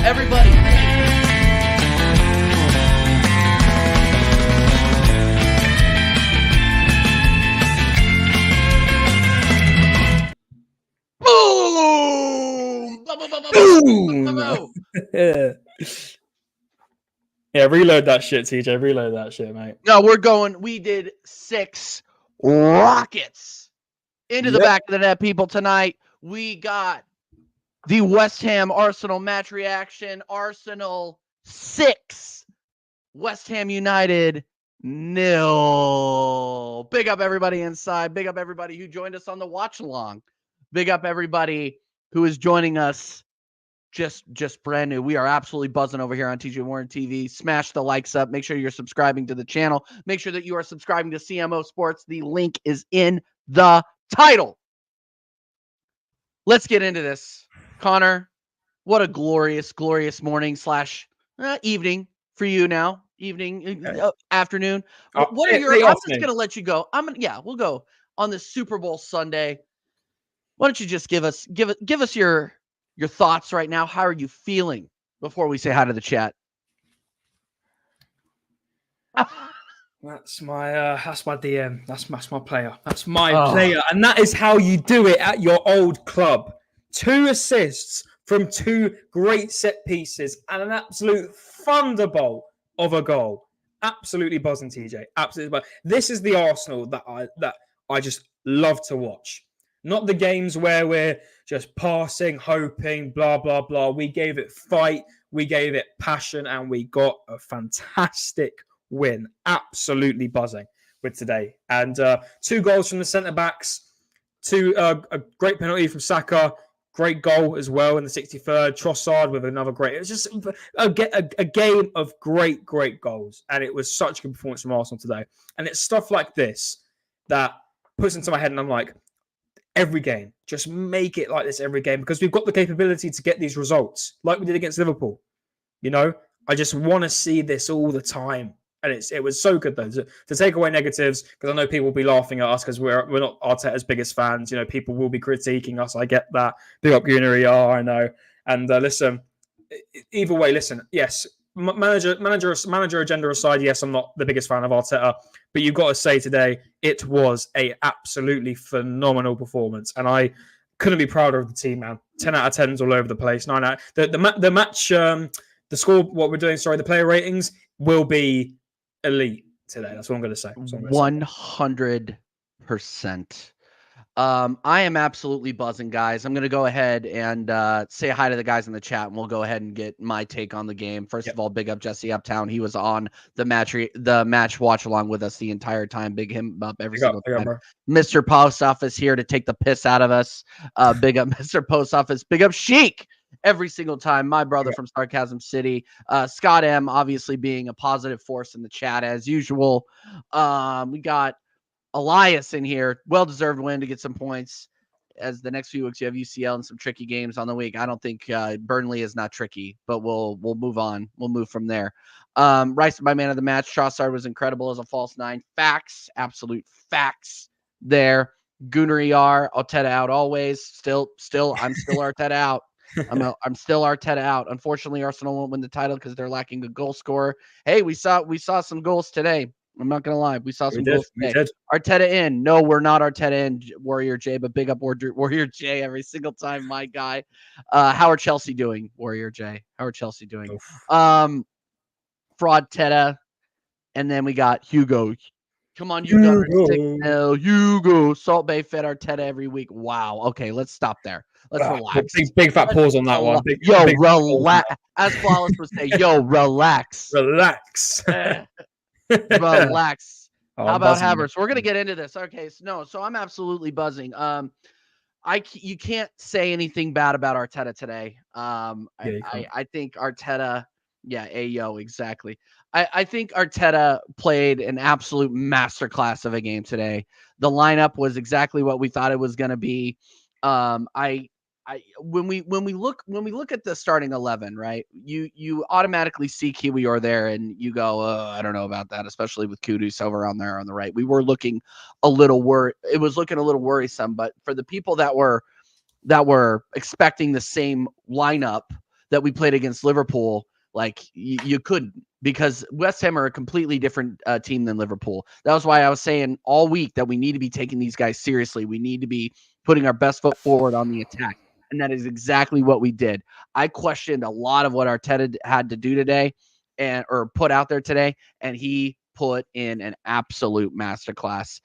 everybody. Boom! Yeah, reload that shit, TJ. Reload that shit, mate. No, we did 6 rockets into the back of the net, people, tonight. We got the West Ham Arsenal match reaction. Arsenal 6, West Ham United 0. Big up everybody inside. Big up everybody who joined us on the watch along. Big up everybody who is joining us just brand new. We are absolutely buzzing over here on TJ Warren TV. Smash the likes up. Make sure you're subscribing to the channel. Make sure that you are subscribing to CMO Sports. The link is in the title. Let's get into this. Connor, what a glorious, glorious morning / evening for you now. Evening, afternoon. What are your? I'm just gonna let you go. We'll go on this Super Bowl Sunday. Why don't you just give us your thoughts right now? How are you feeling before we say hi to the chat? That's my DM. That's my player. That's my player, and that is how you do it at your old club. 2 assists from 2 great set pieces and an absolute thunderbolt of a goal. Absolutely buzzing, TJ. Absolutely buzzing. This is the Arsenal that I just love to watch. Not the games where we're just passing, hoping, blah, blah, blah. We gave it fight, we gave it passion, and we got a fantastic win. Absolutely buzzing with today. And 2 goals from the centre-backs, a great penalty from Saka, great goal as well in the 63rd. Trossard with another great. It was just a game of great, great goals. And it was such a good performance from Arsenal today. And it's stuff like this that puts into my head, and I'm like, every game, just make it like this every game, because we've got the capability to get these results like we did against Liverpool. You know, I just want to see this all the time. And it was so good, though, to take away negatives, because I know people will be laughing at us because we're not Arteta's biggest fans. You know, people will be critiquing us. I get that. Big up Gunnery, I know. And listen, either way, listen, yes, manager agenda aside, yes, I'm not the biggest fan of Arteta, but you've got to say today it was a absolutely phenomenal performance, and I couldn't be prouder of the team, man. 10 out of 10s all over the place. 9 out. The match, the score, what we're doing, the player ratings will be elite today. That's what I'm going to say. 100%. I am absolutely buzzing, guys. I'm going to go ahead and say hi to the guys in the chat, and we'll go ahead and get my take on the game. First of all, big up Jesse Uptown. He was on the match watch along with us the entire time. Big him up every single time. Mr. Post Office here to take the piss out of us. Big up Mr. Post Office. Big up Sheik every single time. My brother from Sarcasm City. Scott M, obviously being a positive force in the chat as usual. We got Elias in here, well-deserved win to get some points. As the next few weeks you have UCL and some tricky games on the week. I don't think Burnley is not tricky, but we'll move on. We'll move from there. Rice, my man of the match. Trossard was incredible as a false 9. Facts, absolute facts there. Goonery R, Arteta out always. Still, I'm still Arteta out. I'm still Arteta out. Unfortunately, Arsenal won't win the title because they're lacking a goal scorer. Hey, we saw some goals today. I'm not going to lie. We saw some goals today. Arteta in. No, we're not Arteta in, Warrior J, but big up Warrior J every single time, my guy. How are Chelsea doing, Warrior J? How are Chelsea doing? Fraud Teta. And then we got Hugo. Come on, Hugo. Hugo. Salt Bay fed Arteta every week. Wow. Okay, let's stop there. Let's relax. Big fat pause on that one. Relax. As Flawless would say, relax. Relax. Relax. How about Havertz? We're gonna get into this. Okay, so I'm absolutely buzzing. You can't say anything bad about Arteta today. I think Arteta, exactly. I think Arteta played an absolute masterclass of a game today. The lineup was exactly what we thought it was going to be. When we look at the starting 11, right? You automatically see Kiwior there, and you go, I don't know about that, especially with Kudus over on there on the right. We were looking a little It was looking a little worrisome, but for the people that were expecting the same lineup that we played against Liverpool, like you couldn't, because West Ham are a completely different team than Liverpool. That was why I was saying all week that we need to be taking these guys seriously. We need to be putting our best foot forward on the attack. And that is exactly what we did. I questioned a lot of what Arteta had to do today or put out there today, and he put in an absolute masterclass.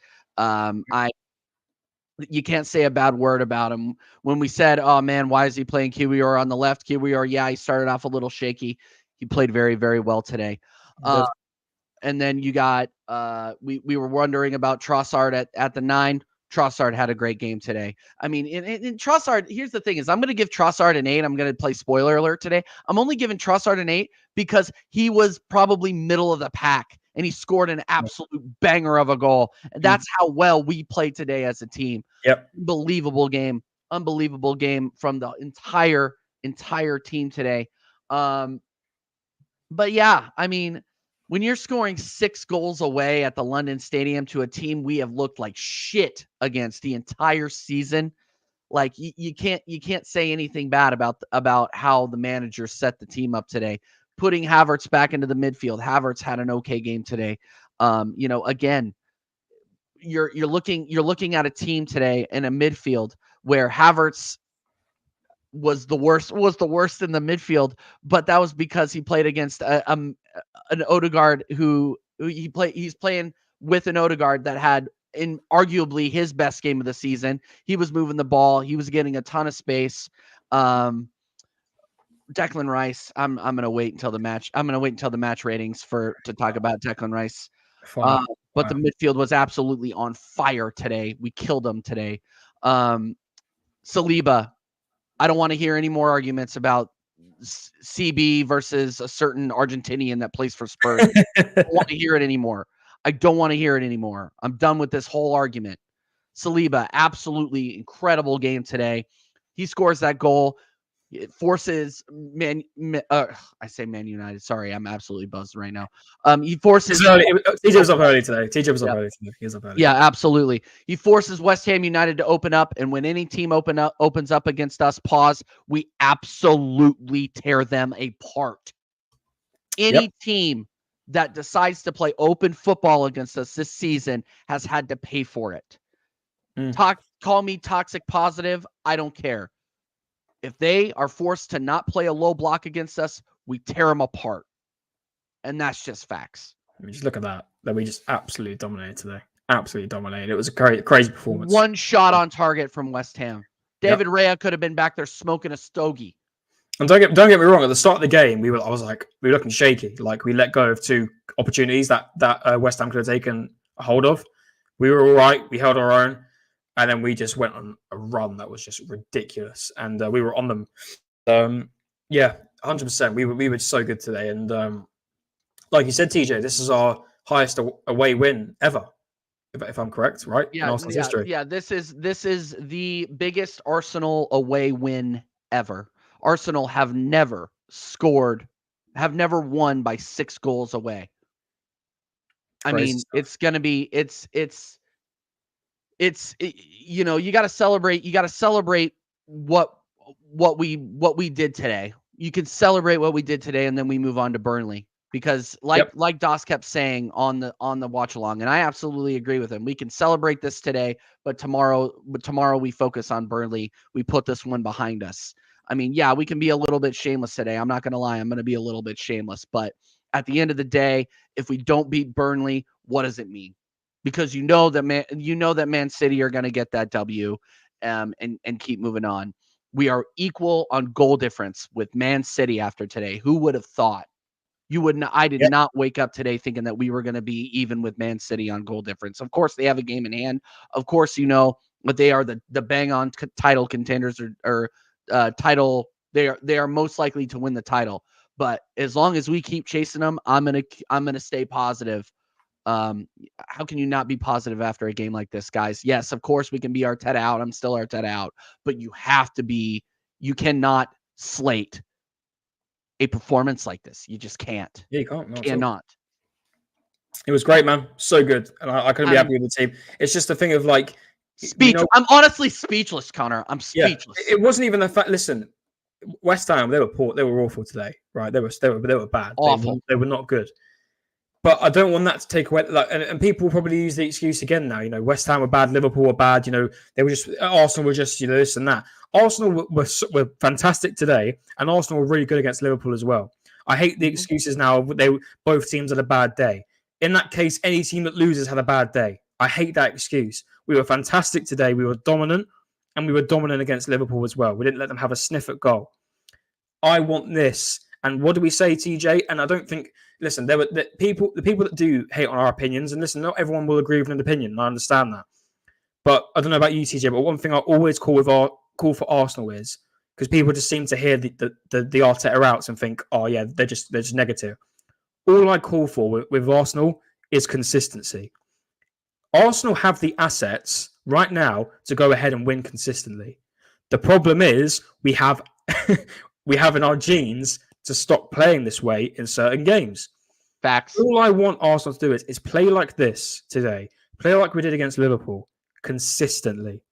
You can't say a bad word about him. When we said, oh man, why is he playing Kiwior on the left? Kiwior, yeah, he started off a little shaky. He played very, very well today. And then you got we were wondering about Trossard at the 9. Trossard had a great game today. I mean, in Trossard, here's the thing is I'm going to give Trossard an 8. I'm going to play spoiler alert today. I'm only giving Trossard an 8 because he was probably middle of the pack and he scored an absolute banger of a goal. And that's how well we played today as a team. Yep. Unbelievable game from the entire team today. But yeah, I mean, when you're scoring 6 goals away at the London Stadium to a team we have looked like shit against the entire season, like you can't say anything bad about how the manager set the team up today. Putting Havertz back into the midfield. Havertz had an okay game today. Again, you're looking at a team today in a midfield where Havertz was the worst in the midfield, but that was because he played against an Odegaard he's playing with an Odegaard that had in arguably his best game of the season. He was moving the ball, he was getting a ton of space. Declan Rice, I'm gonna wait until the match. I'm gonna wait until the match ratings to talk about Declan Rice. But the midfield was absolutely on fire today. We killed them today. Saliba, I don't want to hear any more arguments about CB versus a certain Argentinian that plays for Spurs. I don't want to hear it anymore. I'm done with this whole argument. Saliba, absolutely incredible game today. He scores that goal. It forces I say Man United. Sorry, I'm absolutely buzzed right now. He forces. TJ was up early today. He was up early. Yeah, absolutely. He forces West Ham United to open up, and when any team opens up against us, we absolutely tear them apart. Any team that decides to play open football against us this season has had to pay for it. Call me toxic positive. I don't care. If they are forced to not play a low block against us, we tear them apart. And that's just facts. I mean, just look at that. That we just absolutely dominated today. Absolutely dominated. It was a crazy performance. One shot on target from West Ham. David Raya could have been back there smoking a stogie. And don't get me wrong. At the start of the game, we were looking shaky. Like we let go of 2 opportunities that West Ham could have taken a hold of. We were all right. We held our own. And then we just went on a run that was just ridiculous. And we were on them. 100%. We were so good today. And like you said, TJ, this is our highest away win ever, if I'm correct, right? Yeah, in Arsenal's history. Yeah, this is the biggest Arsenal away win ever. Arsenal have never won by 6 goals away. I mean, it's going to be you got to celebrate what we did today. You can celebrate what we did today, and then we move on to Burnley, because like Doss kept saying on the watch along, and I absolutely agree with him. We can celebrate this today, but tomorrow we focus on Burnley. We put this one behind us. I mean, yeah, we can be a little bit shameless today. I'm not going to lie. I'm going to be a little bit shameless, but at the end of the day, if we don't beat Burnley, what does it mean? Because you know that Man City are going to get that W, and keep moving on. We are equal on goal difference with Man City after today. Who would have thought? You wouldn't. I did not wake up today thinking that we were going to be even with Man City on goal difference. Of course, they have a game in hand. Of course, but they are the bang on title contenders or title. They are most likely to win the title. But as long as we keep chasing them, I'm gonna stay positive. How can you not be positive after a game like this, guys? Yes, of course we can be Arteta out. I'm still Arteta out, but you cannot slate a performance like this. You just can't. Yeah, you can't. Cannot. It was great, man. So good. And I couldn't be happy with the team. It's just a thing of like speech. I'm honestly speechless, Connor. I'm speechless. It wasn't even the fact. Listen, West Ham, they were poor. They were awful today, right? They were bad. Awful. They were not good. But I don't want that to take away. And people probably use the excuse again now. West Ham were bad, Liverpool were bad. They were just Arsenal were just this and that. Arsenal were fantastic today, and Arsenal were really good against Liverpool as well. I hate the excuses now. Both teams had a bad day. In that case, any team that loses had a bad day. I hate that excuse. We were fantastic today. We were dominant, and we were dominant against Liverpool as well. We didn't let them have a sniff at goal. I want this. And what do we say, TJ? And I don't think. Listen, the people that do hate on our opinions, and listen, not everyone will agree with an opinion. And I understand that. But I don't know about you, TJ. But one thing I always call for Arsenal is because people just seem to hear the Arteta outs and think, oh yeah, they're just negative. All I call for with Arsenal is consistency. Arsenal have the assets right now to go ahead and win consistently. The problem is we have in our genes to stop playing this way in certain games. Facts. All I want Arsenal to do is play like this today. Play like we did against Liverpool consistently.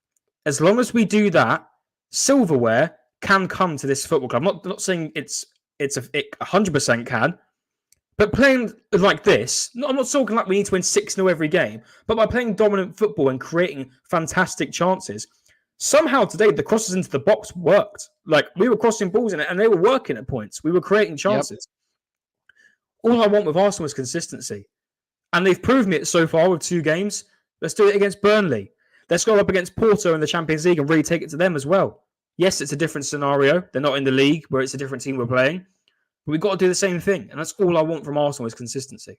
As long as we do that, silverware can come to this football club. I'm not saying it 100% can, but playing like this, I'm not talking like we need to win 6-0 every game, but by playing dominant football and creating fantastic chances, somehow today the crosses into the box worked. Like we were crossing balls in it and they were working at points. We were creating chances. Yep. All I want with Arsenal is consistency. And they've proven it so far with 2 games. Let's do it against Burnley. Let's go up against Porto in the Champions League and really take it to them as well. Yes, it's a different scenario. They're not in the league where it's a different team we're playing. But we've got to do the same thing. And that's all I want from Arsenal is consistency.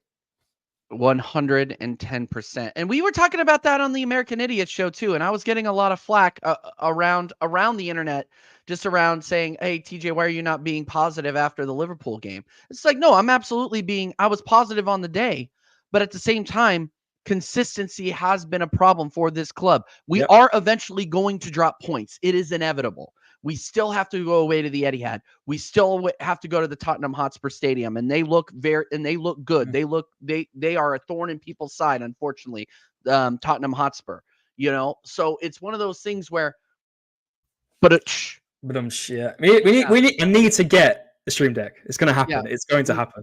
110%. And we were talking about that on the American Idiot show too. And I was getting a lot of flack around the internet, just around saying, hey, TJ, why are you not being positive after the Liverpool game? It's like, no, I was positive on the day. But at the same time, consistency has been a problem for this club. We are eventually going to drop points. It is inevitable. We still have to go away to the Etihad. We still have to go to the Tottenham Hotspur Stadium, and they look good. They are a thorn in people's side, unfortunately. Tottenham Hotspur, So it's one of those things where, I need to get the stream deck. It's going to happen. Yeah. It's going to happen.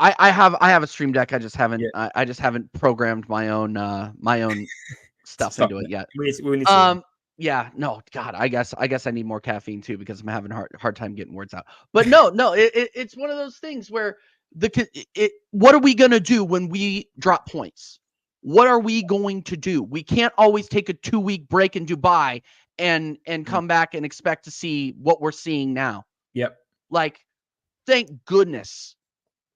I have a stream deck. I just haven't. Yeah. I just haven't programmed my own stuff into it yet. We need to. Yeah, no, God, I guess I need more caffeine too because I'm having a hard time getting words out. But no, it's one of those things where what are we gonna do when we drop points? What are we going to do? We can't always take a 2-week break in Dubai and come back and expect to see what we're seeing now. Yep. Like, thank goodness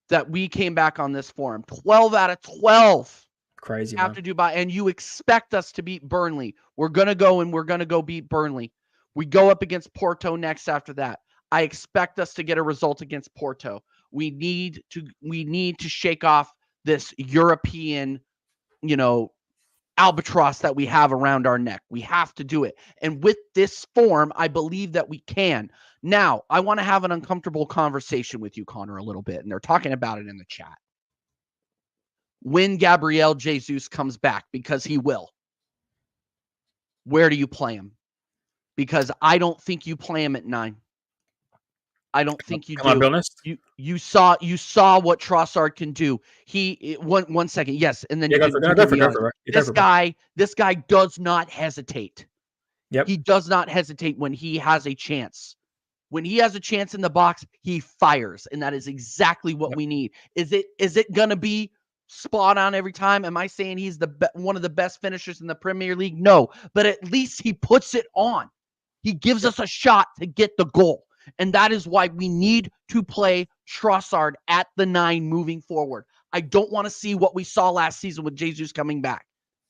that we came back on this forum. 12 out of 12. Crazy after Dubai, and you expect us to beat Burnley. We're gonna go beat Burnley. We go up against Porto next after that. I expect us to get a result against Porto. We need to shake off this European, albatross that we have around our neck. We have to do it. And with this form, I believe that we can. Now, I want to have an uncomfortable conversation with you, Connor, a little bit, and they're talking about it in the chat. When Gabriel Jesus comes back, because he will, where do you play him? Because I don't think you play him at 9. I don't think you do. Can I be honest? You saw what Trossard can do. One second, yes, and then this guy does not hesitate. Yep. He does not hesitate when he has a chance. When he has a chance in the box, he fires, and that is exactly what we need. Is it gonna be spot on every time? Am I saying he's one of the best finishers in the Premier League? No, but at least he puts it on. He gives us a shot to get the goal. And that is why we need to play Trossard at the 9 moving forward. I don't want to see what we saw last season with Jesus coming back,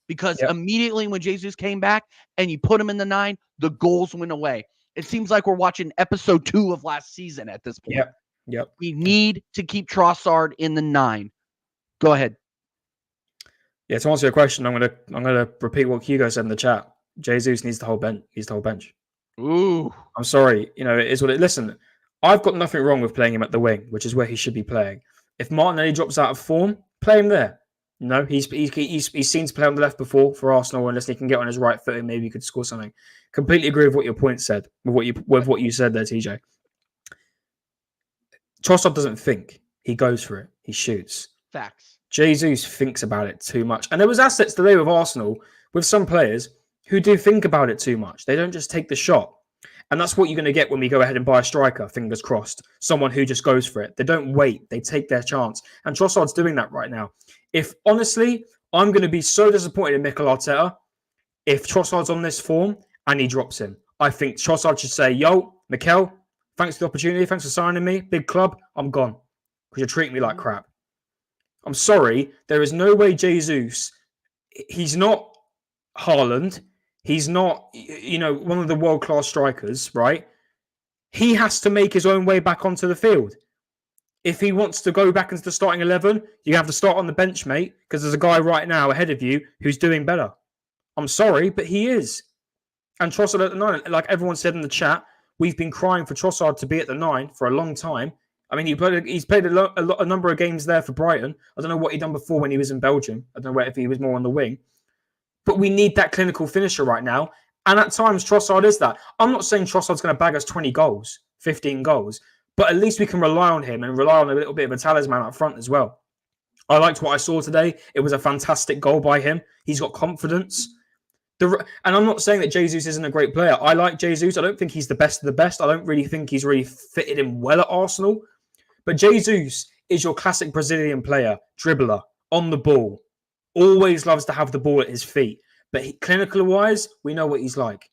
because immediately when Jesus came back and you put him in the 9, the goals went away. It seems like we're watching episode 2 of last season at this point. Yep. We need to keep Trossard in the 9. Go ahead. Yeah, to answer your question, I'm gonna repeat what Hugo said in the chat. Jesus needs the whole bench. Ooh. I'm sorry. It is what it. Listen, I've got nothing wrong with playing him at the wing, which is where he should be playing. If Martinelli drops out of form, play him there. He's seen to play on the left before for Arsenal, unless he can get on his right foot and maybe he could score something. Completely agree with what your point said, with what you said there, TJ. Trossard doesn't think. He goes for it. He shoots. Facts. Jesus thinks about it too much. And there was assets today with Arsenal, with some players who do think about it too much. They don't just take the shot. And that's what you're going to get when we go ahead and buy a striker, fingers crossed. Someone who just goes for it. They don't wait. They take their chance. And Trossard's doing that right now. If, honestly, I'm going to be so disappointed in Mikel Arteta if Trossard's on this form and he drops him. I think Trossard should say, yo, Mikel, thanks for the opportunity. Thanks for signing me. Big club. I'm gone. Because you're treating me like crap. I'm sorry. There is no way Jesus, he's not Haaland. He's not, one of the world-class strikers, right? He has to make his own way back onto the field. If he wants to go back into the starting 11, you have to start on the bench, mate, because there's a guy right now ahead of you who's doing better. I'm sorry, but he is. And Trossard at the 9, like everyone said in the chat, we've been crying for Trossard to be at the 9 for a long time. I mean, he's played a number of games there for Brighton. I don't know what he'd done before when he was in Belgium. I don't know if he was more on the wing. But we need that clinical finisher right now. And at times, Trossard is that. I'm not saying Trossard's going to bag us 20 goals, 15 goals, but at least we can rely on him and rely on a little bit of a talisman up front as well. I liked what I saw today. It was a fantastic goal by him. He's got confidence. And I'm not saying that Jesus isn't a great player. I like Jesus. I don't think he's the best of the best. I don't really think he's really fitted in well at Arsenal. But Jesus is your classic Brazilian player, dribbler, on the ball. Always loves to have the ball at his feet. But clinical-wise, we know what he's like.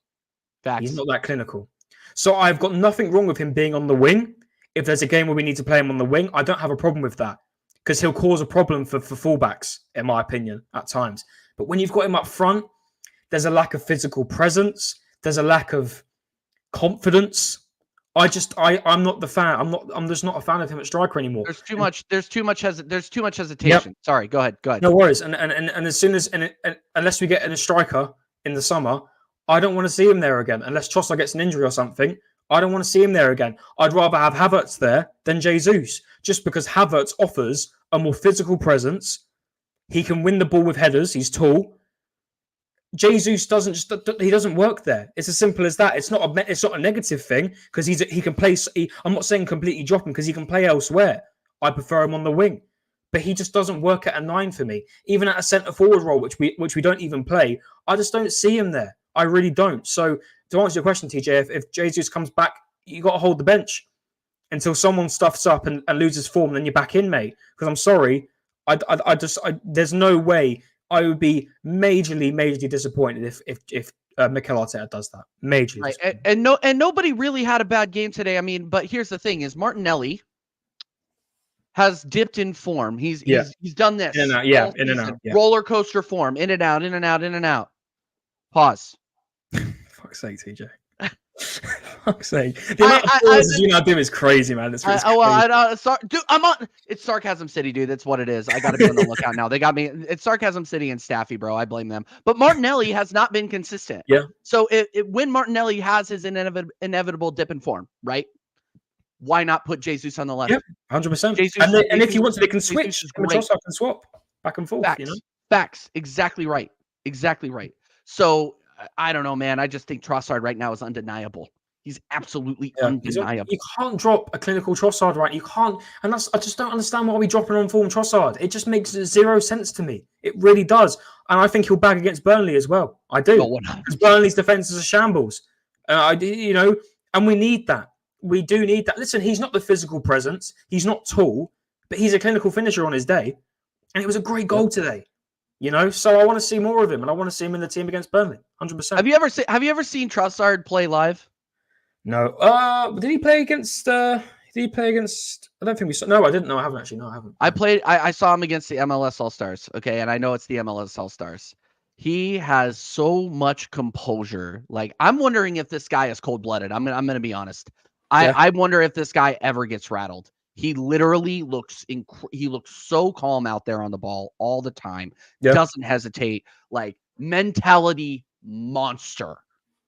Facts. He's not that clinical. So I've got nothing wrong with him being on the wing. If there's a game where we need to play him on the wing, I don't have a problem with that. Because he'll cause a problem for fullbacks, in my opinion, at times. But when you've got him up front, there's a lack of physical presence. There's a lack of confidence. I'm not the fan. I'm just not a fan of him at striker anymore. There's too much hesitation. Yep. Sorry, go ahead. No worries. And as soon as unless we get a striker in the summer, I don't want to see him there again. Unless Trossard gets an injury or something, I don't want to see him there again. I'd rather have Havertz there than Jesus, just because Havertz offers a more physical presence. He can win the ball with headers. He's tall. Jesus doesn't work there. It's as simple as that. It's not a negative thing because he can play. I'm not saying completely drop him because he can play elsewhere. I prefer him on the wing, but he just doesn't work at a 9 for me. Even at a centre forward role, which we don't even play, I just don't see him there. I really don't. So to answer your question, TJ, if Jesus comes back, you got to hold the bench until someone stuffs up and loses form. Then you're back in, mate. Because I'm sorry, there's no way. I would be majorly disappointed if Mikel Arteta does that. Majorly. Right. And nobody really had a bad game today. I mean, but here's the thing: is Martinelli has dipped in form. He's done this. In and out. In and out. Yeah. Roller coaster form. In and out. In and out. In and out. Pause. Fuck's sake, TJ. Fuck's sake. The amount of pauses you now do is crazy, man. It's crazy. Dude, it's Sarcasm City, dude. That's what it is. I got to be on the lookout now. They got me. It's Sarcasm City and Staffy, bro. I blame them. But Martinelli has not been consistent. Yeah. So when Martinelli has his inevitable dip in form, right? Why not put Jesus on the left? Yep, 100%. And if you want to, they can switch. Trossard can swap back and forth. Facts. Facts. Exactly right. Exactly right. So I don't know, man. I just think Trossard right now is undeniable. He's absolutely undeniable. You can't drop a clinical Trossard, right? You can't. And I just don't understand why we're dropping on form Trossard. It just makes zero sense to me. It really does. And I think he'll bag against Burnley as well. I do. Because Burnley's defense is a shambles. And we need that. We do need that. Listen, he's not the physical presence. He's not tall, but he's a clinical finisher on his day. And it was a great goal today. So I want to see more of him, and I want to see him in the team against Burnley, 100%. Have you ever seen Trossard play live? No. Did he play against? I don't think we saw. No, I didn't. No, I haven't actually. No, I haven't. I saw him against the MLS All Stars. Okay, and I know it's the MLS All Stars. He has so much composure. Like, I'm wondering if this guy is cold blooded. I'm gonna be honest. I wonder if this guy ever gets rattled. He literally looks so calm out there on the ball all the time. Yeah. Doesn't hesitate. Like, mentality monster.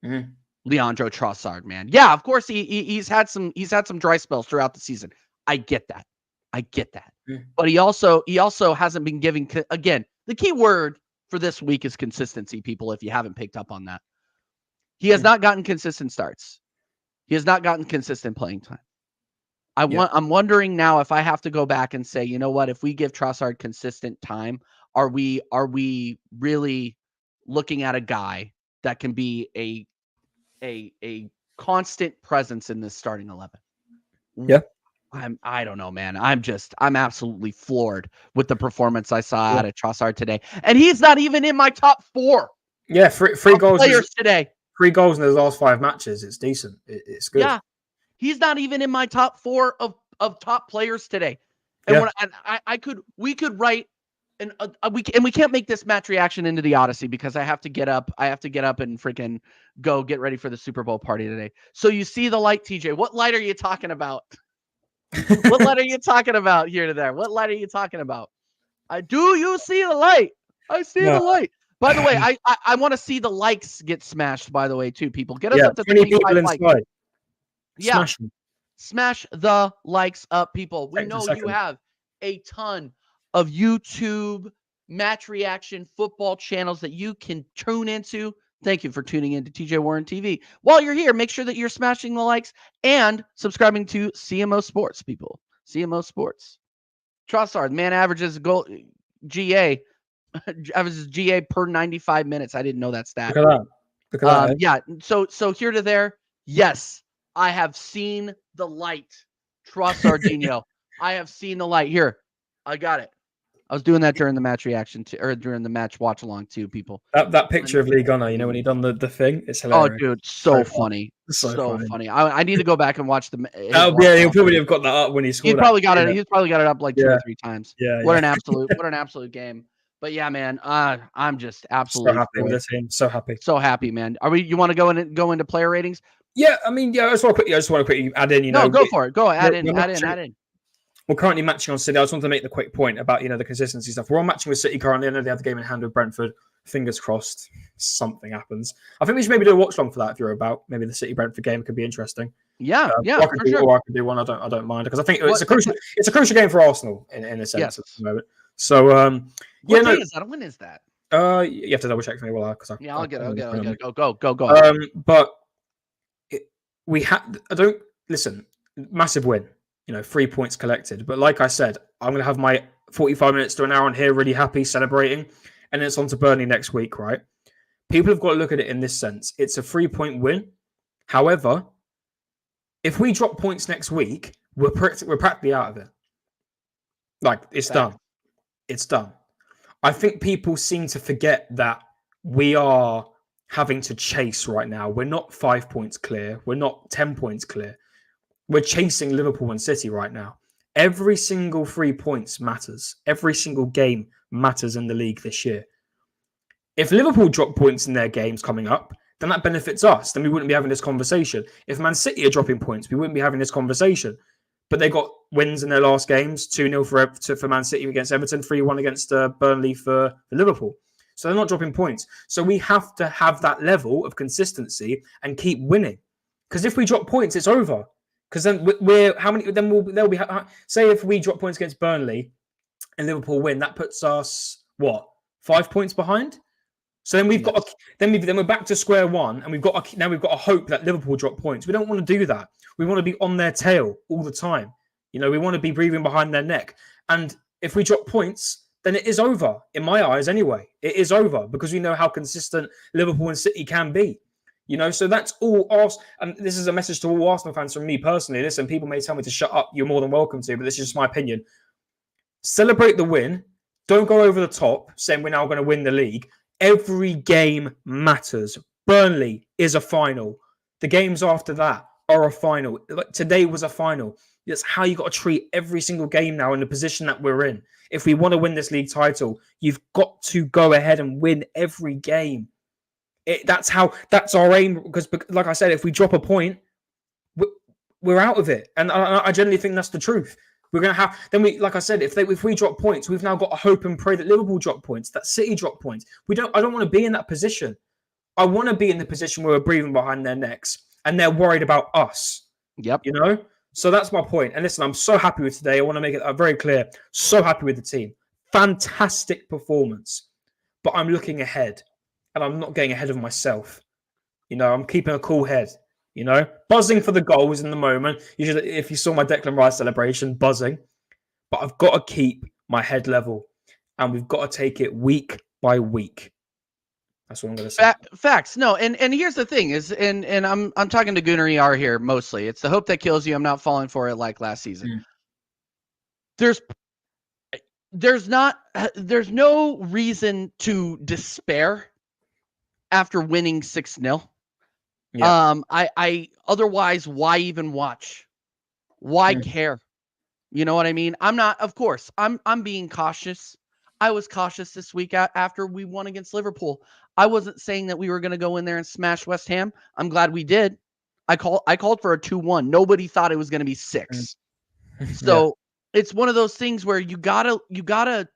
Mm-hmm. Leandro Trossard, man. Yeah, of course he's had some dry spells throughout the season. I get that. Mm-hmm. But he also hasn't been giving again. The key word for this week is consistency, people, if you haven't picked up on that. He has not gotten consistent starts. He has not gotten consistent playing time. I'm wondering now if I have to go back and say, you know what, if we give Trossard consistent time, are we really looking at a guy that can be a constant presence in this starting 11? Yeah. I don't know, man. I'm absolutely floored with the performance I saw out of Trossard today. And he's not even in my top 4. Yeah, three goals players today. 3 goals in the last 5 matches. It's decent. It's good. Yeah. He's not even in my top 4 of top players today. And we could write we can't make this match reaction into the Odyssey because I have to get up and freaking go get ready for the Super Bowl party today. So you see the light, TJ. What light are you talking about? What light are you talking about here to there? What light are you talking about? Do you see the light? I see the light. By the way, I want to see the likes get smashed, by the way, too, people. Get us up to 20 people inside. likes. Yeah. Smash the likes up, people. We know you have a ton of YouTube match reaction football channels that you can tune into. Thank you for tuning in to TJ Warren TV. While you're here, make sure that you're smashing the likes and subscribing to CMO Sports, people. CMO Sports. Trossard, man, averages GA per 95 minutes. I didn't know that stat. Look at that. Yeah. So here to there. Yes, I have seen the light. Trossardinho. I have seen the light. Here, I got it. I was doing that during the match reaction during the match watch along too, people. That picture of Lee Gunner, you know, when he done the thing, it's hilarious. Oh, dude, so funny. So funny. I need to go back and watch the. He'll probably have got that up when he scored. He's probably got it. He's probably got it up like 2 or 3 times. Yeah. What an absolute game. But yeah, man, I'm just absolutely so happy with the team. So happy, man. You want to go into player ratings? Yeah, I mean, I just want to quickly add in. Go for it. Go add in. We're currently matching on City. I just want to make the quick point about the consistency stuff. We're all matching with City currently. I know they have the game in hand with Brentford. Fingers crossed, something happens. I think we should maybe do a watch long for that if you're about. Maybe the City Brentford game could be interesting. Yeah, I could do one. I don't mind because I think it's a crucial game for Arsenal in a sense at the moment. So what day is that? When is that? You have to double check for me. I'll get it. Go. But listen. Massive win. 3 points collected. But like I said, I'm going to have my 45 minutes to an hour on here really happy, celebrating. And it's on to Burnley next week, right? People have got to look at it in this sense. It's a 3-point win. However, if we drop points next week, we're practically out of it. Like, it's done. It's done. I think people seem to forget that we are having to chase right now. We're not 5 points clear. We're not 10 points clear. We're chasing Liverpool and City right now. Every single 3 points matters. Every single game matters in the league this year. If Liverpool drop points in their games coming up, then that benefits us. Then we wouldn't be having this conversation. If Man City are dropping points, we wouldn't be having this conversation. But they got wins in their last games, 2-0 for Man City against Everton, 3-1 against Burnley for Liverpool. So they're not dropping points. So we have to have that level of consistency and keep winning. Because if we drop points, it's over. Because then they'll be say if we drop points against Burnley and Liverpool win, that puts us 5 points behind. So then we're back to square one, and we've got to hope that Liverpool drop points. We don't want to do that. We want to be on their tail all the time. We want to be breathing behind their neck. And if we drop points, then it is over in my eyes. Anyway, it is over because we know how consistent Liverpool and City can be. So that's all Arsenal. And this is a message to all Arsenal fans from me personally. Listen, people may tell me to shut up. You're more than welcome to, but this is just my opinion. Celebrate the win. Don't go over the top saying we're now going to win the league. Every game matters. Burnley is a final. The games after that are a final. Today was a final. That's how you got to treat every single game now in the position that we're in. If we want to win this league title, you've got to go ahead and win every game. That's our aim. Because, like I said, if we drop a point, we're out of it. And I generally think that's the truth. We're going to have, like I said, if we drop points, we've now got to hope and pray that Liverpool drop points, that City drop points. I don't want to be in that position. I want to be in the position where we're breathing behind their necks and they're worried about us. Yep. So that's my point. And listen, I'm so happy with today. I want to make it very clear. So happy with the team. Fantastic performance. But I'm looking ahead and I'm not getting ahead of myself. I'm keeping a cool head. buzzing for the goals in the moment. Usually, if you saw my Declan Rice celebration, buzzing. But I've got to keep my head level, and we've got to take it week by week. That's what I'm going to say. Facts. No, and here's the thing is, and I'm talking to Gunnar ER here mostly. It's the hope that kills you. I'm not falling for it like last season. There's no reason to despair after winning 6-0. Yeah. I otherwise, why even watch? Why care? You know what I mean? I'm being cautious. I was cautious this week after we won against Liverpool. I wasn't saying that we were going to go in there and smash West Ham. I'm glad we did. I called for a 2-1. Nobody thought it was going to be 6. So it's one of those things where you gotta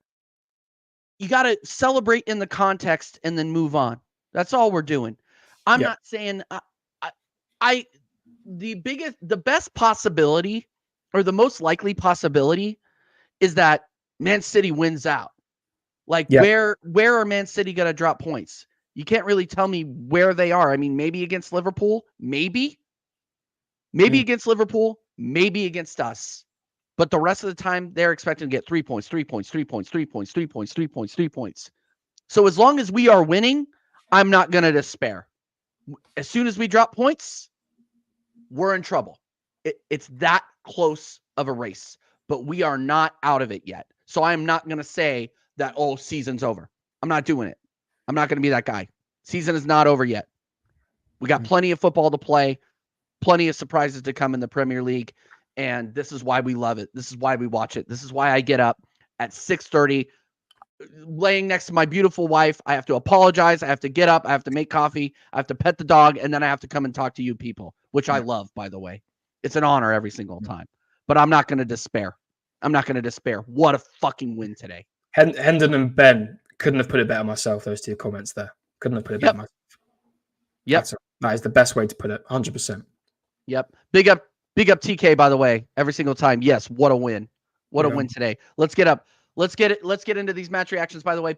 celebrate in the context and then move on. That's all we're doing. I'm not saying the best possibility or the most likely possibility is that Man City wins out. Where are Man City going to drop points? You can't really tell me where they are. I mean, maybe against Liverpool, maybe against Liverpool, maybe against us. But the rest of the time, they're expecting to get 3 points, 3 points, 3 points, 3 points, 3 points, 3 points, 3 points. So as long as we are winning, I'm not going to despair. As soon as we drop points, we're in trouble. It's that close of a race, but we are not out of it yet. So I'm not going to say that, season's over. I'm not doing it. I'm not going to be that guy. Season is not over yet. We got plenty of football to play, plenty of surprises to come in the Premier League, and this is why we love it. This is why we watch it. This is why I get up at 6:30, laying next to my beautiful wife. I have to apologize. I have to get up. I have to make coffee. I have to pet the dog, and then I have to come and talk to you people, which I love, by the way. It's an honor every single time. But I'm not going to despair. What a fucking win today. Hendon and Ben couldn't have put it better myself, those two comments there. Couldn't have put it better myself. Yep. That is the best way to put it, 100%. Yep. Big up TK, by the way, every single time. Yes, what a win. What a win today. Let's get up. Let's get into these match reactions, by the way.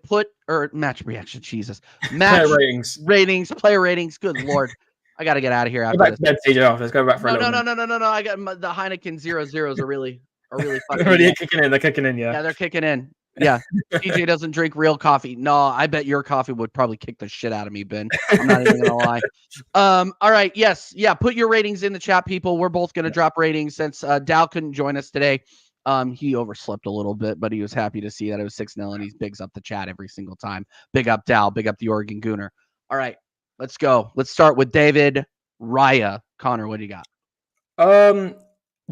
Match reaction, Jesus. Match ratings, player ratings. Good Lord. I got to get out of here after this. Let's go back for a little minute. No. I got the Heineken 0.0s are really fucking They're kicking in. They're kicking in, yeah. Yeah, they're kicking in. Yeah. DJ doesn't drink real coffee. No, I bet your coffee would probably kick the shit out of me, Ben. I'm not even gonna lie. All right, yes. Yeah, put your ratings in the chat, people. We're both gonna drop ratings since Dal couldn't join us today. He overslept a little bit, but he was happy to see that it was 6-0, and he bigs up the chat every single time. Big up Dal, big up the Oregon Gooner. All right, let's go. Let's start with David Raya. Connor, what do you got?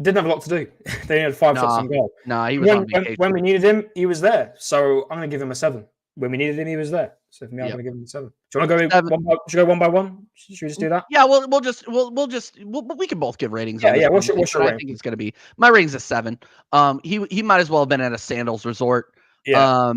Didn't have a lot to do. They had 5 shots on goal. He was on vacation. When we needed him, he was there. So I'm going to give him a 7. When we needed him, he was there. So for me, I'm going to give him a 7. Do you want to go one by one? Should we just do that? Yeah, we can both give ratings. Yeah. What's your rating? I think it's going to be my rating's a 7. He might as well have been at a Sandals resort. Yeah. Our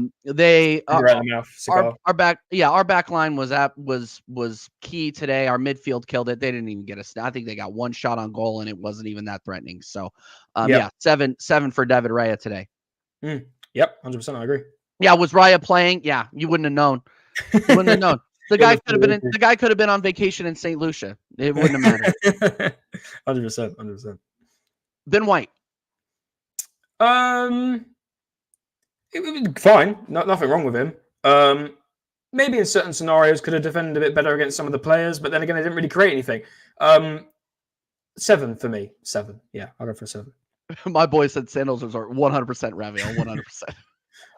back line was key today. Our midfield killed it. They didn't even get I think they got one shot on goal, and it wasn't even that threatening. So, 7 for David Raya today. Yep, 100%. I agree. Yeah, was Raya playing? Yeah, you wouldn't have known. The guy could have been on vacation in St. Lucia. It wouldn't have mattered. 100%. Ben White. It was fine. Nothing wrong with him. Maybe in certain scenarios could have defended a bit better against some of the players, but then again, they didn't really create anything. 7 for me. 7. Yeah, I'll go for a 7. My boy said Sandals Resort 100% Raviol, 100%.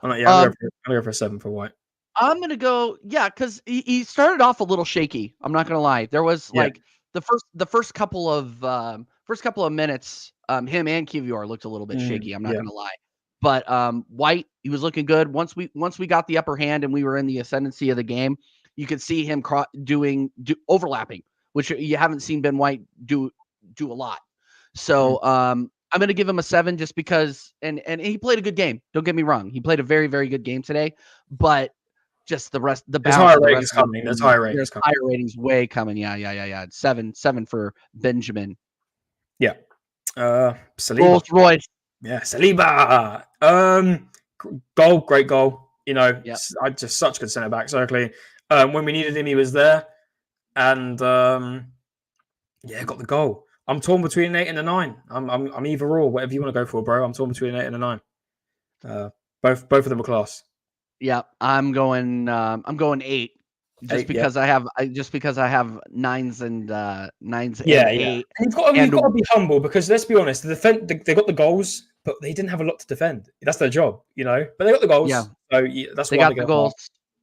I'm gonna go for a 7 for White. I'm gonna go, because he started off a little shaky. I'm not gonna lie. There was the first couple of minutes, him and Kivior looked a little bit shaky. I'm not gonna lie. But White, he was looking good. Once we got the upper hand and we were in the ascendancy of the game, you could see him doing overlapping, which you haven't seen Ben White do a lot. So I'm going to give him a 7 just because, and he played a good game. Don't get me wrong. He played a very, very good game today, but just the balance. There's higher ratings coming. Higher ratings way coming. Yeah. 7 for Benjamin. Yeah. Saliba. Rolls Royce. Yeah, Saliba. Great goal. Just such good centre back. Certainly, when we needed him, he was there, and Yeah, got the goal. I'm torn between an 8 and a 9. I'm either or, whatever you want to go for, bro. I'm torn between an 8 and a 9. Both of them are class. Yeah, I'm going 8. Just 8, yeah. because I have nines and Yeah. 8. And you've And got to be humble because let's be honest, they got the goals, but they didn't have a lot to defend. That's their job, But they got the yeah, goals, so yeah, that's they why got they the get high. goals.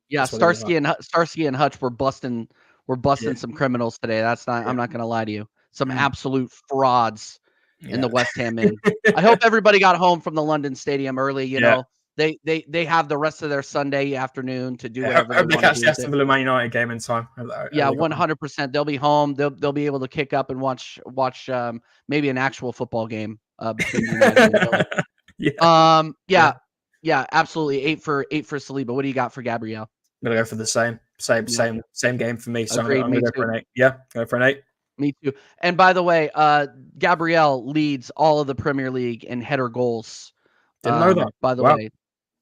Yeah, That's why they get high. Starsky and Hutch were busting Yeah, some criminals today. That's not yeah. I'm not gonna lie to you. Some Mm, absolute frauds in the yeah. West Ham end. I hope everybody got home from the London Stadium early. Yeah. They have the rest of their Sunday afternoon to do Yeah, whatever they hope they want to catch do the with it. Aston Villa Man United game in time. Yeah, They got 100%. They'll be home. They'll be able to kick up and watch maybe an actual football game between United and Villa. yeah. Yeah, yeah, absolutely. 8 for Saliba. What do you got for Gabrielle? I'm gonna go for the same game for me. So Agreed. I'm Me gonna go too. for an 8. Yeah, go for an 8. Me too. And by the way, Gabrielle leads all of the Premier League in header goals. Didn't know that. By the Wow. way,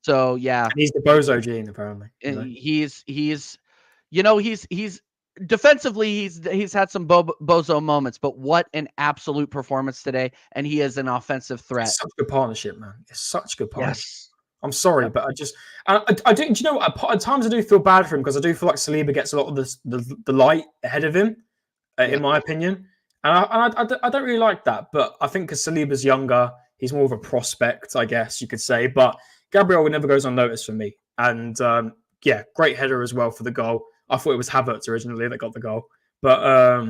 so yeah, And he's the bozo gene, apparently. he's defensively he's had some bozo moments, but what an absolute performance today, and he is an offensive threat. It's such good partnership, man. It's such good partnership. Yes. I'm sorry, but I do. Do you know what? At times I do feel bad for him because I do feel like Saliba gets a lot of the light ahead of him, in my opinion. And I don't really like that. But I think because Saliba's younger, he's more of a prospect, I guess you could say. But Gabriel never goes unnoticed for me. And yeah, great header as well for the goal. I thought it was Havertz originally that got the goal. But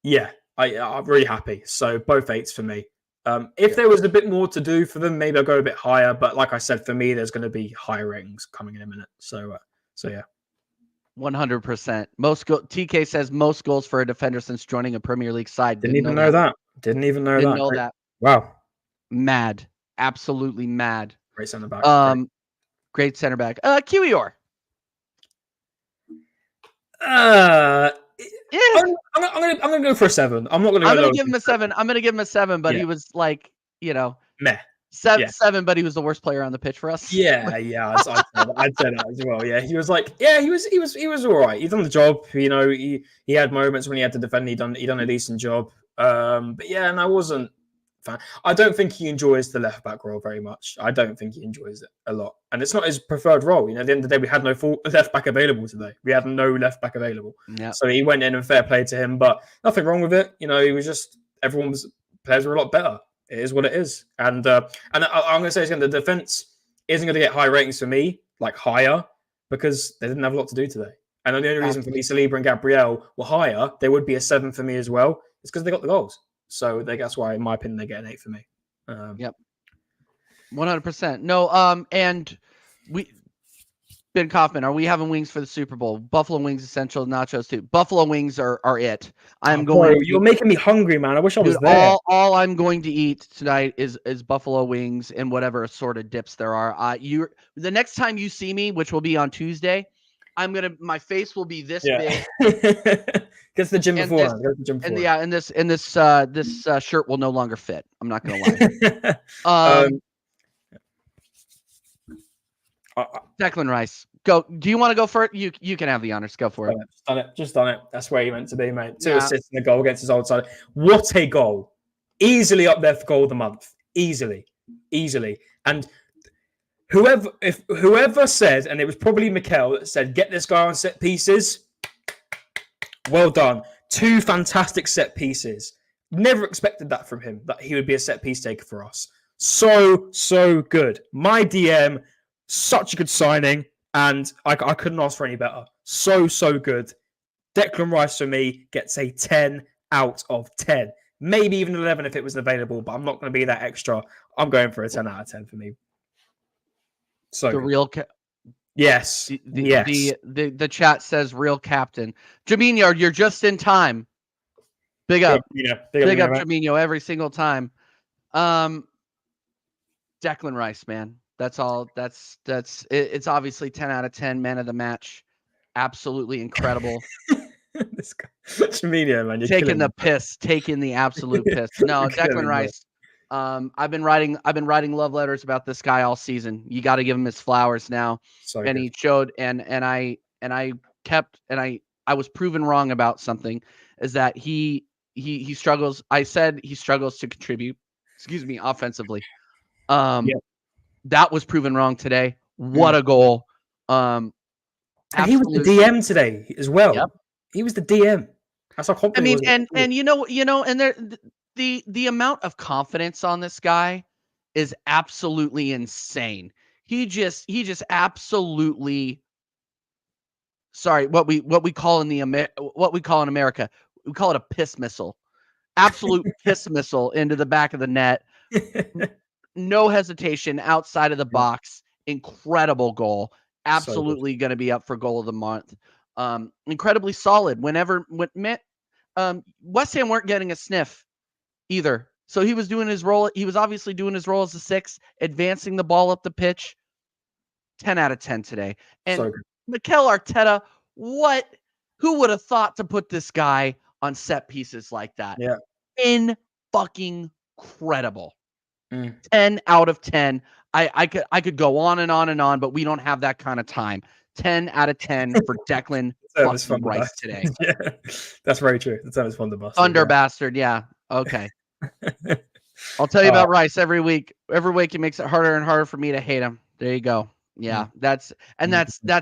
yeah, I'm really happy. So both 8s for me. If there was a bit more to do for them, maybe I'll go a bit higher. But like I said, for me, there's going to be higher ratings coming in a minute. So yeah. 100%. TK says most goals for a defender since joining a Premier League side. Didn't even know that. Didn't even know Didn't that. know that. Wow. Mad. Absolutely mad. Great centre back. Great center back. Kiwior. Yeah. I'm gonna go for a 7. I'm not gonna. I'm gonna give him a 7. I'm gonna give him a 7, but he was like, meh. 7, but he was the worst player on the pitch for us. Yeah. I'd say that as well. Yeah, he was like, he was all right. He done the job. He had moments when he had to defend. He done a decent job. But yeah, and I wasn't fan. I don't think he enjoys the left back role very much. I don't think he enjoys it a lot, and it's not his preferred role. At the end of the day, we had no full left back available today. We had no left back available. Yeah. So he went in and fair play to him, but nothing wrong with it. He was just players were a lot better. It is what it is, and I'm going to say again, the defense isn't going to get high ratings for me, like higher, because they didn't have a lot to do today. And the only reason for me, Saliba and Gabriel were higher, they would be a 7 for me as well. It's because they got the goals. So that's why, in my opinion, they get an 8 for me. Yep. 100%. No, and Ben Kaufman, are we having wings for the Super Bowl? Buffalo wings, essential nachos too. Buffalo wings are it. You're making me hungry, man. I wish I was there. All I'm going to eat tonight is buffalo wings and whatever assorted dips there are. The next time you see me, which will be on Tuesday, my face will be this big. Gets the gym before. And this shirt will no longer fit. I'm not gonna lie. Declan Rice, go. Do you want to go for it? You can have the honors. Go for it. Just done it. That's where he meant to be, mate. 2 assists and a goal against his old side. What a goal! Easily up there for goal of the month. Easily. And whoever said, and it was probably Mikel that said, get this guy on set pieces. Well done. 2 fantastic set pieces. Never expected that from him, that he would be a set piece taker for us. So good. My DM. Such a good signing, and I couldn't ask for any better. So good. Declan Rice for me gets a 10 out of 10. Maybe even 11 if it was available, but I'm not going to be that extra. I'm going for a 10 out of 10 for me. So yes. The chat says real captain. Jaminho, you're just in time. Big up. Big up Jaminho every single time. Declan Rice, man. That's all. It's obviously 10 out of 10. Man of the match. Absolutely incredible. This guy, Jaminho, man, taking the absolute piss. No, Declan Rice. I've been writing love letters about this guy all season. You got to give him his flowers now. He showed, and I was proven wrong about something. Is that he he struggles. I said he struggles to contribute. Excuse me, offensively. Yeah. That was proven wrong today. What a goal! And he was the DM today as well. Yep. He was the DM. That's how confident I mean, he was. and and there the amount of confidence on this guy is absolutely insane. He just absolutely, sorry, what we call in what we call in America, we call it a piss missile. Absolute piss missile into the back of the net. No hesitation outside of the box. Incredible goal. Absolutely going to be up for goal of the month. Incredibly solid. West Ham weren't getting a sniff either. So he was doing his role. He was obviously doing his role as a 6, advancing the ball up the pitch. 10 out of 10 today. And Mikel Arteta, who would have thought to put this guy on set pieces like that? Yeah. Fucking credible. 10 out of 10. I could go on and on and on, but we don't have that kind of time. 10 out of 10 for Declan fucking Rice today. Yeah, that's very true. That's how it's fun to bust. Thunder bastard, yeah. Okay. I'll tell you about Rice every week. Every week he makes it harder and harder for me to hate him. There you go. Yeah, that's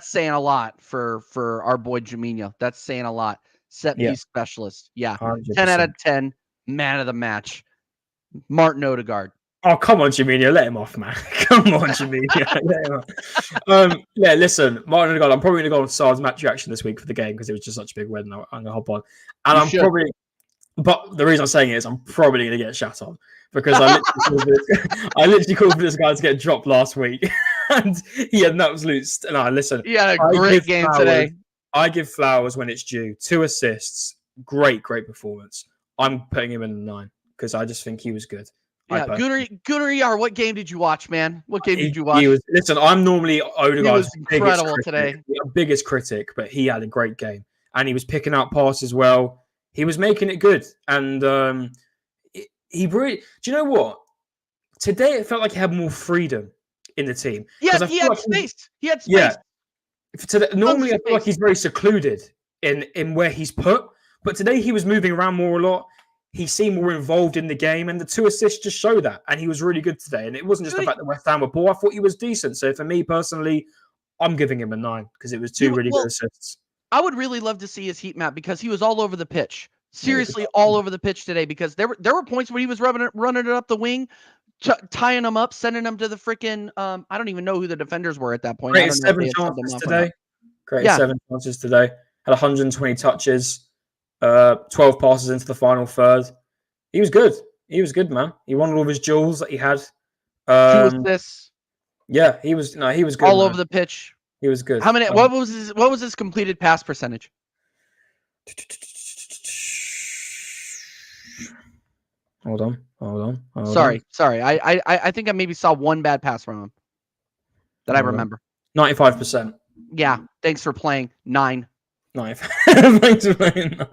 saying a lot for our boy Jaminho. That's saying a lot. Set piece specialist. Yeah. 100%. 10 out of 10. Man of the match. Martin Odegaard. Oh, come on, Jaminho. Let him off, man. Come on, Jaminho. Yeah, listen, Martin Odegaard, I'm probably going to go on Sard's match reaction this week for the game because it was just such a big win. I'm going to hop on. And but the reason I'm saying it is I'm probably going to get shat on because I literally called for this guy to get dropped last week. And he had an absolute... No, listen. He had a great game today. I give flowers when it's due. 2 assists. Great performance. I'm putting him in a 9 because I just think he was good. Yeah, Gunnar, what game did you watch, man? What game did you watch? Listen, I'm normally Odegaard's biggest critic, but he had a great game. And he was picking out passes well. He was making it good. And he really... Do you know what? Today, it felt like he had more freedom in the team. Yeah, he had space. He had space. Yeah. Normally, I feel like he's very secluded in where he's put. But today, he was moving around more a lot. He seemed more involved in the game, and the 2 assists just show that. And he was really good today. And it wasn't just the fact that West Ham were poor. I thought he was decent. So for me personally, I'm giving him a 9 because it was 2 really good assists. I would really love to see his heat map because he was all over the pitch. Seriously, all over the pitch today because there were points where he was running it up the wing, tying them up, sending them to the freaking I don't even know who the defenders were at that point. Created 7 chances today. Created 7 chances today. Had 120 touches. 12 passes into the final third. He was good. He was good, man. He won all of his duels that he had. 2 assists. Yeah, he was good. All over the pitch. He was good. How many? What was his completed pass percentage? Hold on. Sorry. I think I maybe saw one bad pass from him that I remember. 95%. Yeah. Thanks for playing 9. Thanks for playing 9.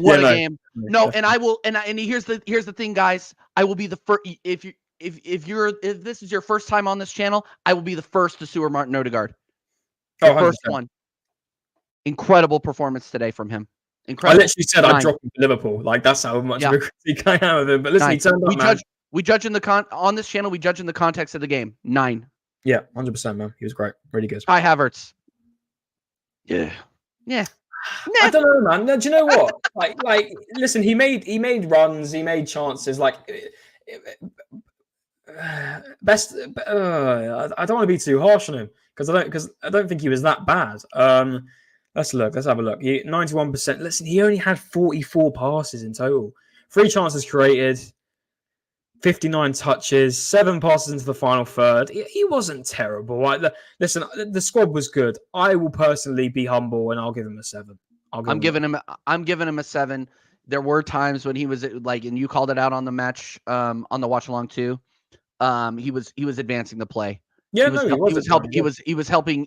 What a game! No, and I will. And here's the thing, guys. I will be the first. If this is your first time on this channel, I will be the first to sewer Martin Odegaard. The first one. Incredible performance today from him. Incredible. I literally said I'd drop him for Liverpool. Like that's how much of a critique I am of him. But listen, 9. He turned up, man. We judge in on this channel. We judge in the context of the game. 9. Yeah, 100%, man. He was great. Really good. Hi, Havertz. Yeah. I don't know, man. Do you know what? like, listen. He made runs. He made chances. Like, best. I don't want to be too harsh on him because I don't think he was that bad. Let's look. Let's have a look. 91%. Listen, he only had 44 passes in total. 3 chances created. 59 touches, 7 passes into the final third. He wasn't terrible. Listen, the squad was good. I will personally be humble and I'll give him a 7. I'm giving him a 7. There were times when he was like, and you called it out on the match, on the watch along too. He was advancing the play. Yeah, he was helping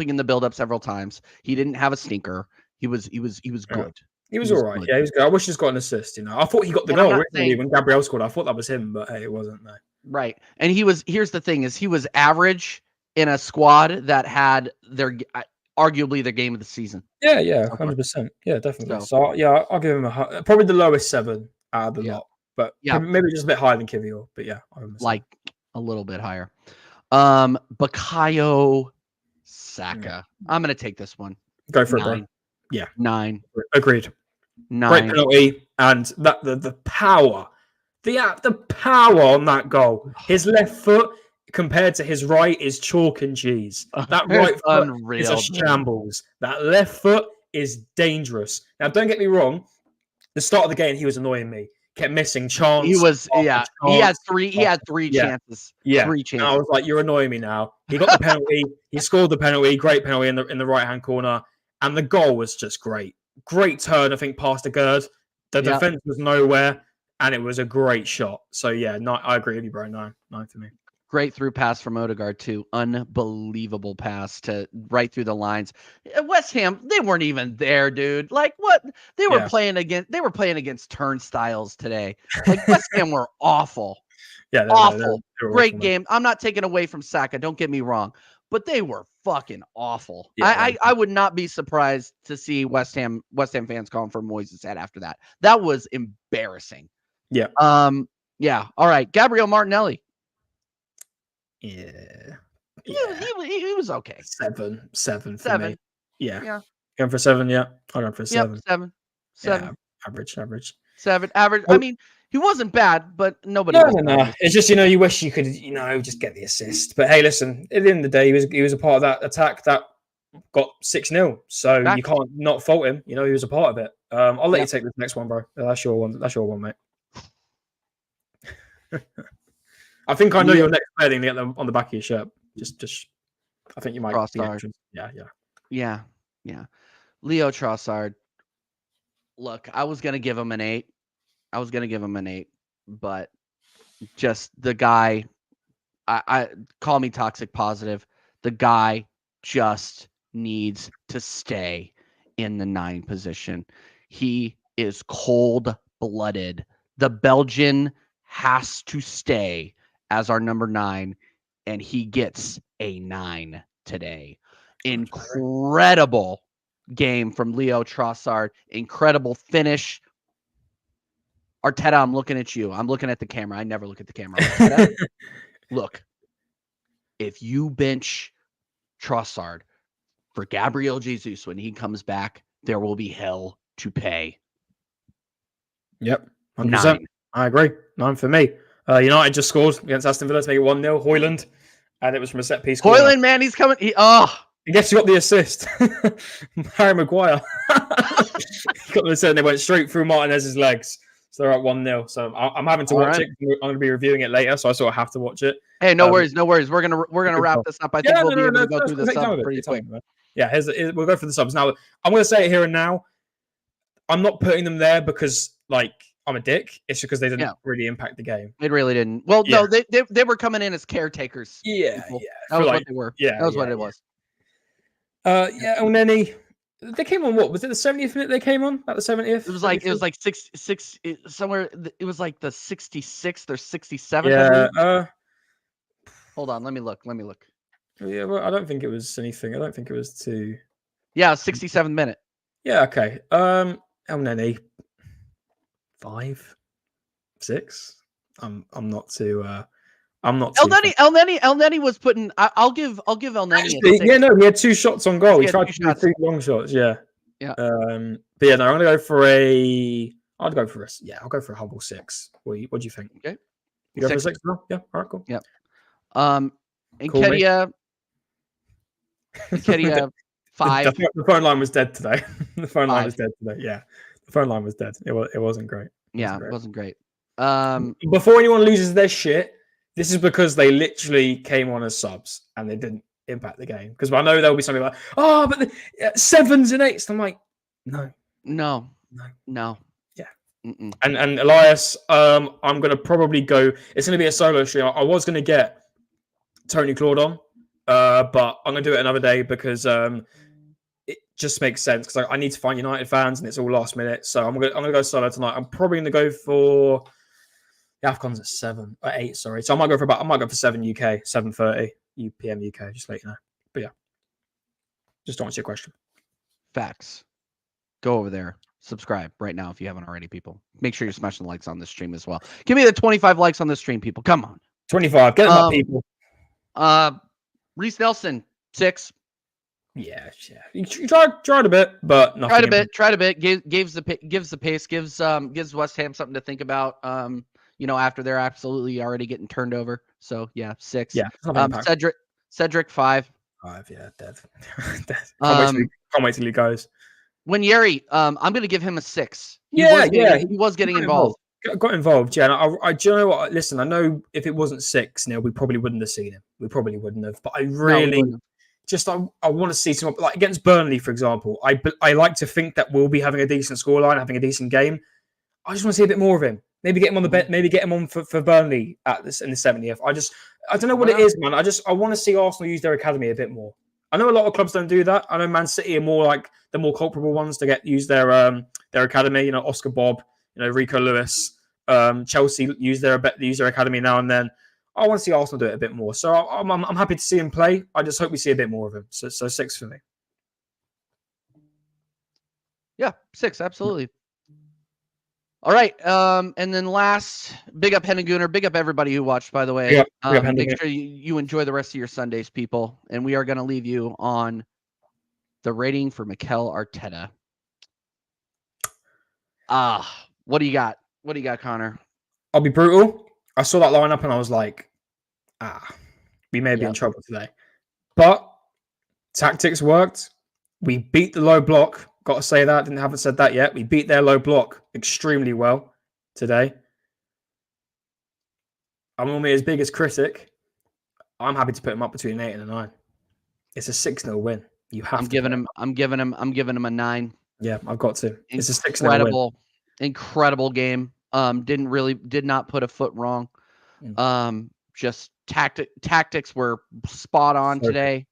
in the build up several times. He didn't have a stinker. He was good. He was all right. Good. Yeah, he was good. I wish he's got an assist. I thought he got the goal originally when Gabriel scored. I thought that was him, but hey, it wasn't. No. Right. And here's the thing: he was average in a squad that had arguably their game of the season. Yeah, So far. 100%. Yeah, definitely. So, So yeah, I'll give him probably the lowest 7 out of the yeah. lot, but Yeah. maybe just a bit higher than Kivior. But yeah, I'll give him a 7. Like a little bit higher. Bukayo Saka. I'm going to take this one. Go for 9. it, bro. Yeah. 9. Agreed. 9. Great penalty, and that the power, the power on that goal. His left foot compared to his right is chalk and cheese. That right foot is a shambles. That left foot is dangerous. Now, don't get me wrong. The start of the game, he was annoying me. Kept missing chance. He was, yeah. He had three chances. Yeah. 3 chances. And I was like, you're annoying me now. He got the penalty. He scored the penalty. Great penalty in the right hand corner, and the goal was just great. Great turn, I think, past the gird. The defense was nowhere, and it was a great shot. So yeah, I agree with you, bro. 9 for me. Great through pass from Odegaard too. Unbelievable pass to right through the lines. West Ham, they weren't even there, dude. Like what? They were playing against turnstiles today. Like West Ham were awful. Yeah, awful. They're Great awful, game. I'm not taking away from Saka. Don't get me wrong, but they were fucking awful. Yeah, I would not be surprised to see West Ham fans calling for Moyes' head after that. That was embarrassing. Yeah. Yeah. All right. Gabriel Martinelli. Yeah. He was okay. 7 for 7. me. Yeah. Yeah. Going for 7, yeah. I'll go for 7. Yep, 7. 7. Yeah, average. 7. Average. I mean, he wasn't bad, but nobody No. It's just, you wish you could, just get the assist. But hey, listen, at the end of the day, he was a part of that attack that got 6-0. So you can't not fault him. He was a part of it. I'll let you take this next one, bro. That's your one, mate. I think I know your next player thing on the back of your shirt. Just I think you might. Trossard. Yeah. Leo Trossard. Look, I was gonna give him an 8. But just the guy. I call me toxic positive. The guy just needs to stay in the 9 position. He is cold-blooded. The Belgian has to stay as our number 9, and he gets a 9 today. Incredible game from Leo Trossard. Incredible finish. Arteta, I'm looking at you. I'm looking at the camera. I never look at the camera. Arteta, look, if you bench Trossard for Gabriel Jesus when he comes back, there will be hell to pay. Yep, 100%. 9. I agree. 9 for me. United just scored against Aston Villa to make it 1-0. Højlund, and it was from a set piece. Højlund, man, he's coming. I guess you got the assist. Harry Maguire. He got the assist, and they went straight through Martinez's legs. So they're at 1-0. So I'm having to watch it. I'm going to be reviewing it later, so I sort of have to watch it. Hey, no worries. We're gonna wrap this up. I think we'll be able to go through the subs pretty quick. Yeah, we'll go for the subs now. I'm going to say it here and now. I'm not putting them there because I'm a dick. It's because they didn't really impact the game. It really didn't. Well, no, they were coming in as caretakers. Yeah. That was what they were. Yeah, that was what it was. Elneny. They came on what? Was it the 70th minute they came on? At the 70th? It was like six somewhere. It was like the 66th or 67th. Yeah. Hold on. Let me look. Yeah. Well, I don't think it was anything. I don't think it was too. Yeah, 67th minute. Yeah. Okay. Elneny. 5, 6. I'm not too. I'm not. Elneny was putting. I'll give Elneny. Yeah, no, he had 2 shots on goal. He tried to do 2 long shots. Yeah. Yeah. But yeah, no, I'm gonna go for a. I'll go for a humble 6. What do you think? Okay. You go for a 6 as well? Yeah. All right. Cool. Yeah. Nketiah 5. The phone line was dead today. The phone line was dead today. Yeah. The phone line was dead. It wasn't great. It wasn't great. Before anyone loses their shit, this is because they literally came on as subs and they didn't impact the game. Because I know there'll be something like, but the 7s and 8s. I'm like, no. Yeah. Mm-mm. And Elias, I'm going to probably go. It's going to be a solo stream. I was going to get Tony Claude on, but I'm going to do it another day because it just makes sense. Because I need to find United fans and it's all last minute. So I'm going to go solo tonight. I'm probably going to go for. The AFCON's at 8, sorry. So I might go for 7 UK, 7:30 PM UK, just let you know. But yeah. Just to answer your question. Facts. Go over there. Subscribe right now if you haven't already, people. Make sure you're smashing the likes on this stream as well. Give me the 25 likes on this stream, people. Come on. 25. Get them up, people. Reese Nelson, 6. Yeah. You tried a bit, but nothing. Tried a bit. Gives the pace. Gives West Ham something to think about. After they're absolutely already getting turned over. So yeah, 6. Yeah. Cedric 5. 5. Yeah, dead. Can't wait till he goes. When Yeri, I'm going to give him a 6. He was getting involved. Got involved, yeah. And do you know what? Listen, I know if it wasn't 6, we probably wouldn't have seen him. We probably wouldn't have. But I really I want to see some, like against Burnley, for example. I like to think that we'll be having a decent scoreline, having a decent game. I just want to see a bit more of him. Maybe get him on the bet. Maybe get him on for Burnley in the 70th. I don't know what it is, man. I want to see Arsenal use their academy a bit more. I know a lot of clubs don't do that. I know Man City are more like the more culpable ones to use their academy. Oscar Bob, Rico Lewis. Chelsea use their academy now and then. I want to see Arsenal do it a bit more. So I'm happy to see him play. I just hope we see a bit more of him. So 6 for me. Yeah, 6, absolutely. All right. And then last, big up Henneguner, big up everybody who watched, by the way. Make sure you enjoy the rest of your Sundays, people. And we are going to leave you on the rating for Mikel Arteta. What do you got? What do you got, Connor? I'll be brutal. I saw that lineup and I was like, we may be in trouble today. But tactics worked. We beat the low block. Got to say that. Haven't said that yet. We beat their low block extremely well today. I'm normally his biggest critic. I'm happy to put him up between an 8 and a 9. It's a 6-0 win. You have. I'm giving him a 9. Yeah, I've got to. It's a 6-0 win. Incredible game. Did not put a foot wrong. Just tactics were spot on today.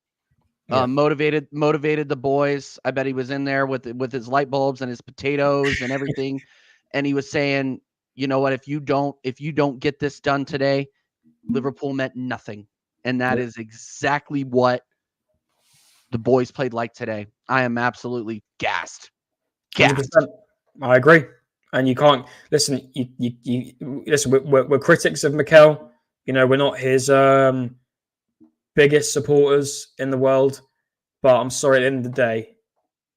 Motivated the boys. I bet he was in there with his light bulbs and his potatoes and everything. And he was saying, you know what, if you don't get this done today, Liverpool meant nothing. And that is exactly what the boys played like today. I am absolutely gassed. 100%. I agree. And you can't listen. You listen. We're critics of Mikel. We're not his biggest supporters in the world. But I'm sorry. At the end of the day,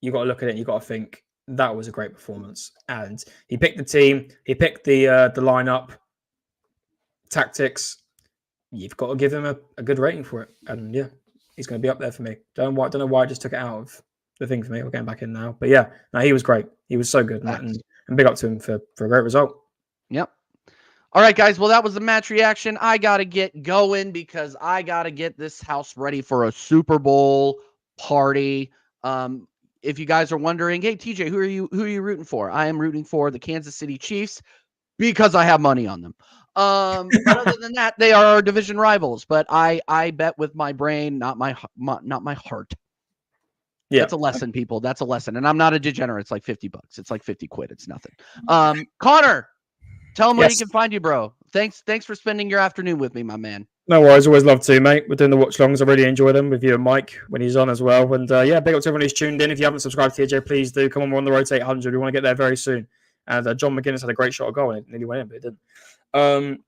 you got to look at it. You got to think that was a great performance. And he picked the team. He picked the lineup, tactics. You've got to give him a good rating for it. And yeah, he's going to be up there for me. Don't know why I just took it out of the thing for me. We're getting back in now. But yeah, no, he was great. He was so good. And big up to him for a great result. Yep. All right, guys. Well, that was the match reaction. I got to get going because I got to get this house ready for a Super Bowl party. If you guys are wondering, hey, TJ, who are you rooting for? I am rooting for the Kansas City Chiefs because I have money on them. But other than that, they are our division rivals. But I bet with my brain, not my heart. Yeah. That's a lesson, people. That's a lesson. And I'm not a degenerate. It's like $50. It's like 50 quid. It's nothing. Connor, tell them where you can find you, bro. Thanks for spending your afternoon with me, my man. No worries. Always love to, mate. We're doing the watch longs. I really enjoy them with you and Mike when he's on as well. And big up to everyone who's tuned in. If you haven't subscribed to TJ, please do. Come on, we're on the road to 800. We want to get there very soon. And John McGuinness had a great shot of goal and it nearly went in, but it didn't.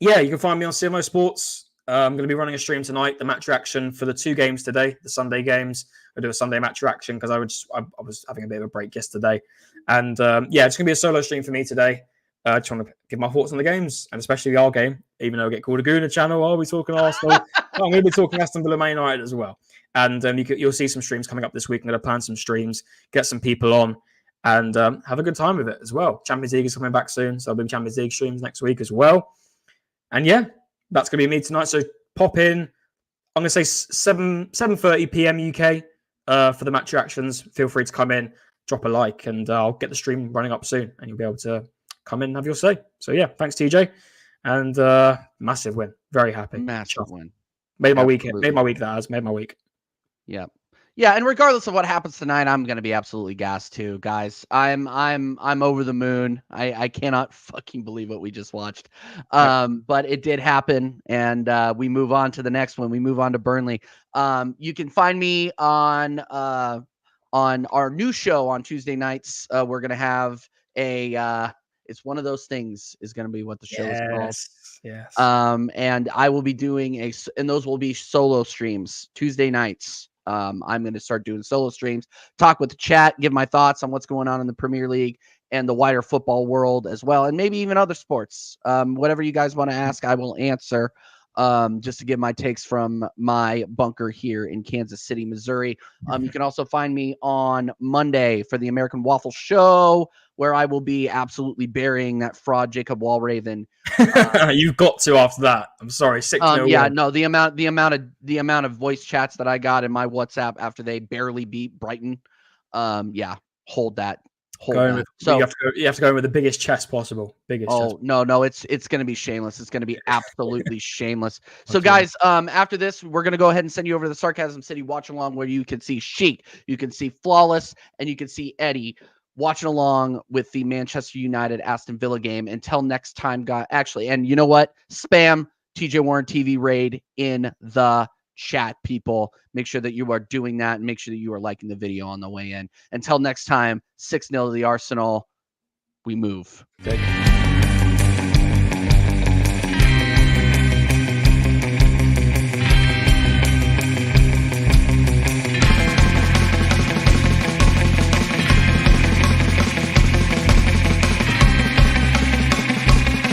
You can find me on CMO Sports. I'm going to be running a stream tonight, the match reaction for the 2 games today, the Sunday games. I'll do a Sunday match reaction because I was having a bit of a break yesterday. And it's going to be a solo stream for me today. I just want to give my thoughts on the games, and especially our game, even though I get called a Gooner channel. Are we talking Arsenal? I'm going to be talking Aston Villa Man United as well. And you'll see some streams coming up this week. I'm going to plan some streams, get some people on, and have a good time with it as well. Champions League is coming back soon, so I'll be Champions League streams next week as well. And yeah, that's going to be me tonight. So pop in. I'm going to say 7:30 p.m. UK for the match reactions. Feel free to come in, drop a like, and I'll get the stream running up soon, and you'll be able to come in and have your say. So yeah, thanks TJ, and massive win. Very happy. Massive win. Made my week. Made my week. That has made my week. Yeah. Yeah, and regardless of what happens tonight, I'm gonna be absolutely gassed too, guys. I'm over the moon. I cannot fucking believe what we just watched. But it did happen, and we move on to the next one. We move on to Burnley. You can find me on our new show on Tuesday nights. We're gonna have a it's one of those things is gonna be what the show is called. Yes. And I will be doing and those will be solo streams Tuesday nights. I'm going to start doing solo streams, talk with the chat, give my thoughts on what's going on in the Premier League and the wider football world as well, and maybe even other sports. Whatever you guys want to ask, I will answer. Just to give my takes from my bunker here in Kansas City, Missouri. You can also find me on Monday for the American Waffle Show, where I will be absolutely burying that fraud Jacob Wallraven. You've got to after that. I'm sorry, 6-0. Yeah, no, the amount of voice chats that I got in my WhatsApp after they barely beat Brighton. Yeah, hold that. So you have to go in with the biggest chest possible. No, it's gonna be shameless. It's gonna be absolutely shameless. So guys, after this, we're gonna go ahead and send you over to the Sarcasm City watch along, where you can see Sheik, you can see Flawless, and you can see Eddie watching along with the Manchester United Aston Villa game. Until next time, guys. Actually, and you know what? Spam TJ Warren TV raid in the chat, people. Make sure that you are doing that, and make sure that you are liking the video on the way in. Until next time, 6-0 to the Arsenal. We move. Good.